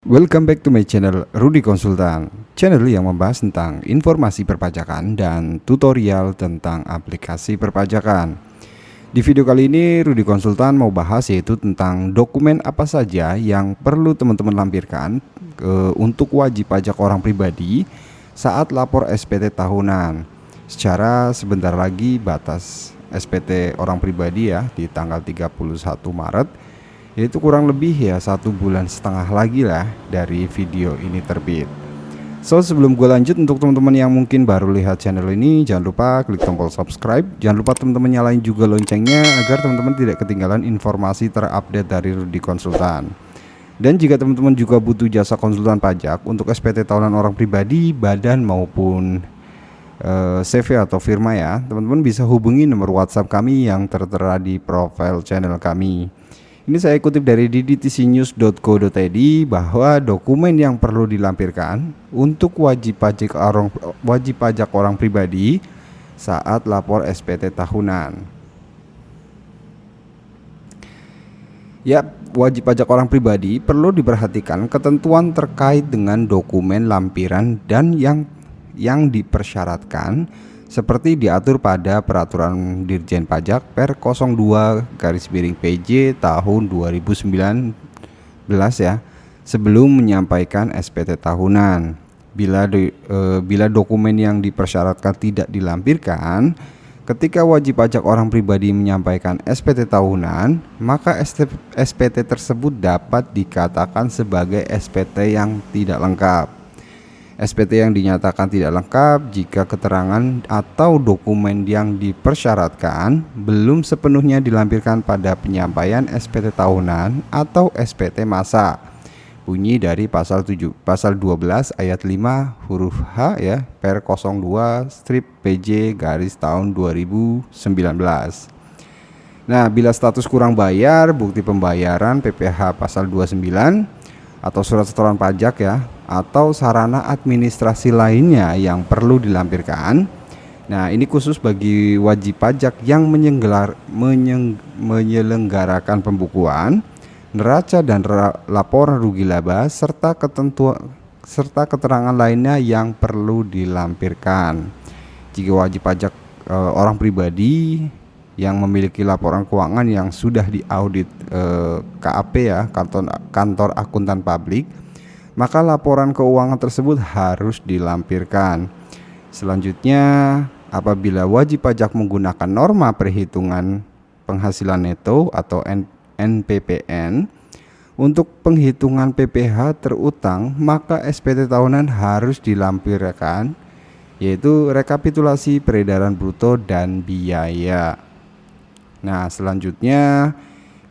Welcome back to my channel Rudy Konsultan, channel yang membahas tentang informasi perpajakan dan tutorial tentang aplikasi perpajakan. Di video kali ini Rudy Konsultan mau bahas yaitu tentang dokumen apa saja yang perlu teman-teman lampirkan untuk wajib pajak orang pribadi saat lapor SPT tahunan. Secara sebentar lagi batas SPT orang pribadi ya di tanggal 31 Maret. Itu kurang lebih ya 1,5 bulan lagi lah dari video ini terbit. So sebelum gue lanjut, untuk teman-teman yang mungkin baru lihat channel ini, jangan lupa klik tombol subscribe. Jangan lupa teman-teman nyalain juga loncengnya agar teman-teman tidak ketinggalan informasi terupdate dari Rudy Konsultan. Dan jika teman-teman juga butuh jasa konsultan pajak untuk SPT tahunan orang pribadi, badan maupun CV atau firma ya, teman-teman bisa hubungi nomor WhatsApp kami yang tertera di profil channel kami. Ini saya kutip dari ddtcnews.co.id bahwa dokumen yang perlu dilampirkan untuk wajib pajak orang pribadi saat lapor SPT tahunan. Ya, wajib pajak orang pribadi perlu diperhatikan ketentuan terkait dengan dokumen lampiran dan yang dipersyaratkan seperti diatur pada Peraturan Dirjen Pajak Per 02/PJ tahun 2019 ya, sebelum menyampaikan SPT tahunan. Bila dokumen yang dipersyaratkan tidak dilampirkan ketika wajib pajak orang pribadi menyampaikan SPT tahunan, maka SPT tersebut dapat dikatakan sebagai SPT yang tidak lengkap. SPT yang dinyatakan tidak lengkap jika keterangan atau dokumen yang dipersyaratkan belum sepenuhnya dilampirkan pada penyampaian SPT tahunan atau SPT masa. Bunyi dari pasal 12 ayat 5 huruf H ya, Per 02/PJ tahun 2019. Nah, bila status kurang bayar, bukti pembayaran PPh pasal 29 atau surat setoran pajak ya, atau sarana administrasi lainnya yang perlu dilampirkan. Nah, ini khusus bagi wajib pajak yang menyelenggarakan pembukuan, neraca dan laporan rugi laba serta keterangan lainnya yang perlu dilampirkan. Jika wajib pajak orang pribadi yang memiliki laporan keuangan yang sudah diaudit KAP ya, kantor akuntan publik, maka laporan keuangan tersebut harus dilampirkan. Selanjutnya, apabila wajib pajak menggunakan norma perhitungan penghasilan neto atau NPPN untuk penghitungan PPh terutang, maka SPT tahunan harus dilampirkan, yaitu rekapitulasi peredaran bruto dan biaya. Nah, selanjutnya,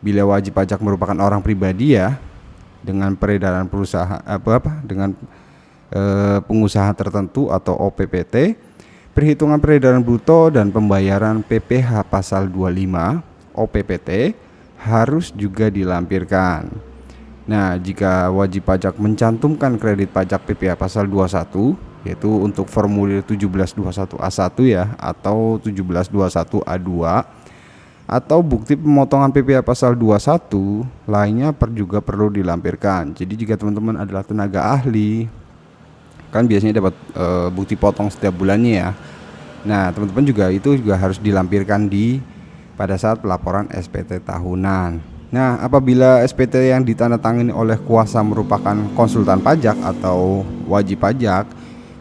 bila wajib pajak merupakan orang pribadi ya, dengan peredaran perusahaan dengan pengusaha tertentu atau OPPT, perhitungan peredaran bruto dan pembayaran PPh pasal 25 OPPT harus juga dilampirkan. Nah, jika wajib pajak mencantumkan kredit pajak PPh pasal 21, yaitu untuk formulir 1721A1 ya, atau 1721A2, atau bukti pemotongan PPh pasal 21 lainnya juga perlu dilampirkan. Jadi jika teman-teman adalah tenaga ahli, kan biasanya dapat bukti potong setiap bulannya ya. Nah, teman-teman juga harus dilampirkan pada saat pelaporan SPT tahunan. Nah, apabila SPT yang ditandatangani oleh kuasa merupakan konsultan pajak atau wajib pajak,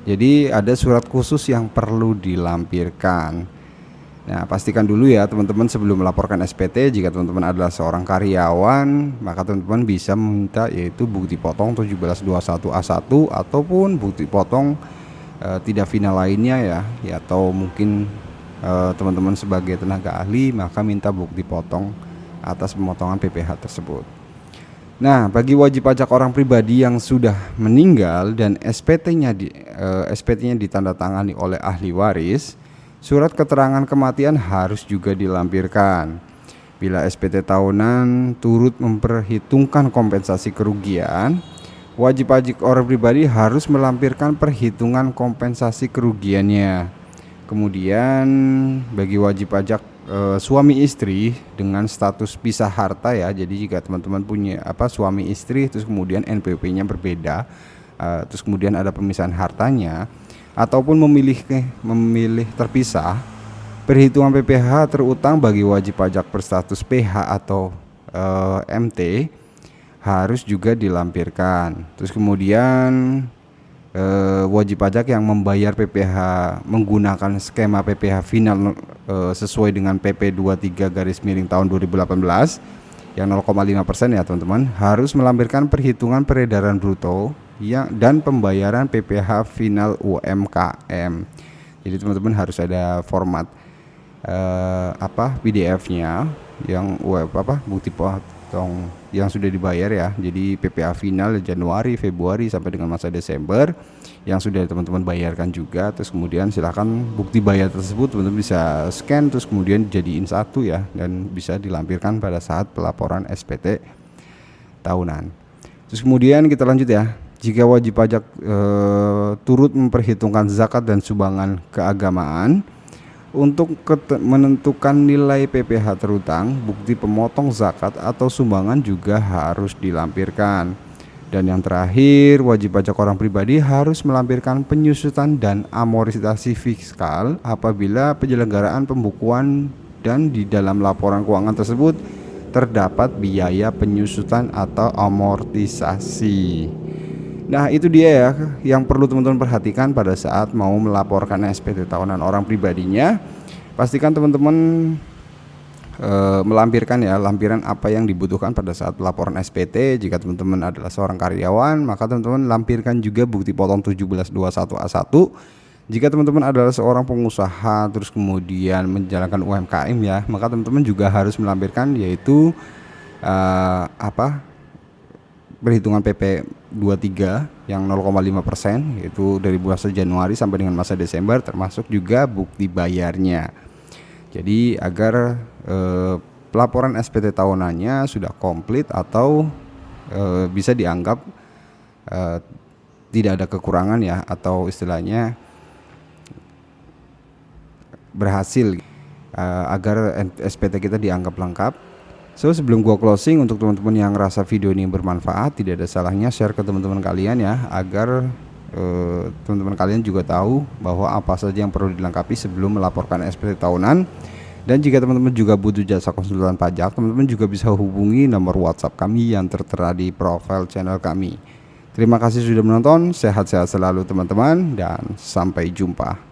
jadi ada surat khusus yang perlu dilampirkan. Nah, pastikan dulu ya teman-teman sebelum melaporkan SPT, jika teman-teman adalah seorang karyawan, maka teman-teman bisa meminta yaitu bukti potong 1721A1 ataupun bukti potong tidak final lainnya ya, atau mungkin teman-teman sebagai tenaga ahli maka minta bukti potong atas pemotongan PPh tersebut. Nah, bagi wajib pajak orang pribadi yang sudah meninggal dan SPT-nya ditandatangani oleh ahli waris, surat keterangan kematian harus juga dilampirkan. Bila SPT tahunan turut memperhitungkan kompensasi kerugian, wajib pajak orang pribadi harus melampirkan perhitungan kompensasi kerugiannya. Kemudian bagi wajib pajak suami istri dengan status pisah harta ya. Jadi jika teman-teman punya suami istri terus kemudian NPWP-nya berbeda, terus kemudian ada pemisahan hartanya ataupun memilih terpisah, perhitungan PPh terutang bagi wajib pajak berstatus PH atau MT harus juga dilampirkan. Terus kemudian wajib pajak yang membayar PPh menggunakan skema PPh final sesuai dengan PP 23 tahun 2018 yang 0,5% ya teman-teman, harus melampirkan perhitungan peredaran bruto dan pembayaran PPh final UMKM. Jadi teman-teman harus ada format PDF-nya yang bukti potong yang sudah dibayar ya. Jadi PPh final Januari, Februari sampai dengan masa Desember yang sudah teman-teman bayarkan juga. Terus kemudian silakan bukti bayar tersebut teman-teman bisa scan terus kemudian jadiin satu ya, dan bisa dilampirkan pada saat pelaporan SPT tahunan. Terus kemudian kita lanjut ya. Jika wajib pajak turut memperhitungkan zakat dan sumbangan keagamaan, untuk menentukan nilai PPh terutang, bukti pemotong zakat atau sumbangan juga harus dilampirkan. Dan yang terakhir, wajib pajak orang pribadi harus melampirkan penyusutan dan amortisasi fiskal apabila penyelenggaraan pembukuan dan di dalam laporan keuangan tersebut terdapat biaya penyusutan atau amortisasi. Nah itu dia ya yang perlu teman-teman perhatikan pada saat mau melaporkan SPT tahunan orang pribadinya. Pastikan teman-teman melampirkan ya lampiran apa yang dibutuhkan pada saat pelaporan SPT. Jika teman-teman adalah seorang karyawan, maka teman-teman lampirkan juga bukti potong 1721A1. Jika teman-teman adalah seorang pengusaha terus kemudian menjalankan UMKM ya, maka teman-teman juga harus melampirkan yaitu perhitungan PP 23 yang 0,5% yaitu dari bulan Januari sampai dengan masa Desember, termasuk juga bukti bayarnya. Jadi agar pelaporan SPT tahunannya sudah komplit atau bisa dianggap tidak ada kekurangan ya, atau istilahnya berhasil, agar SPT kita dianggap lengkap. So sebelum gua closing, untuk teman-teman yang rasa video ini bermanfaat, tidak ada salahnya share ke teman-teman kalian ya, agar teman-teman kalian juga tahu bahwa apa saja yang perlu dilengkapi sebelum melaporkan SPT tahunan. Dan jika teman-teman juga butuh jasa konsultan pajak, teman-teman juga bisa hubungi nomor WhatsApp kami yang tertera di profil channel kami. Terima kasih sudah menonton, sehat-sehat selalu teman-teman, dan sampai jumpa.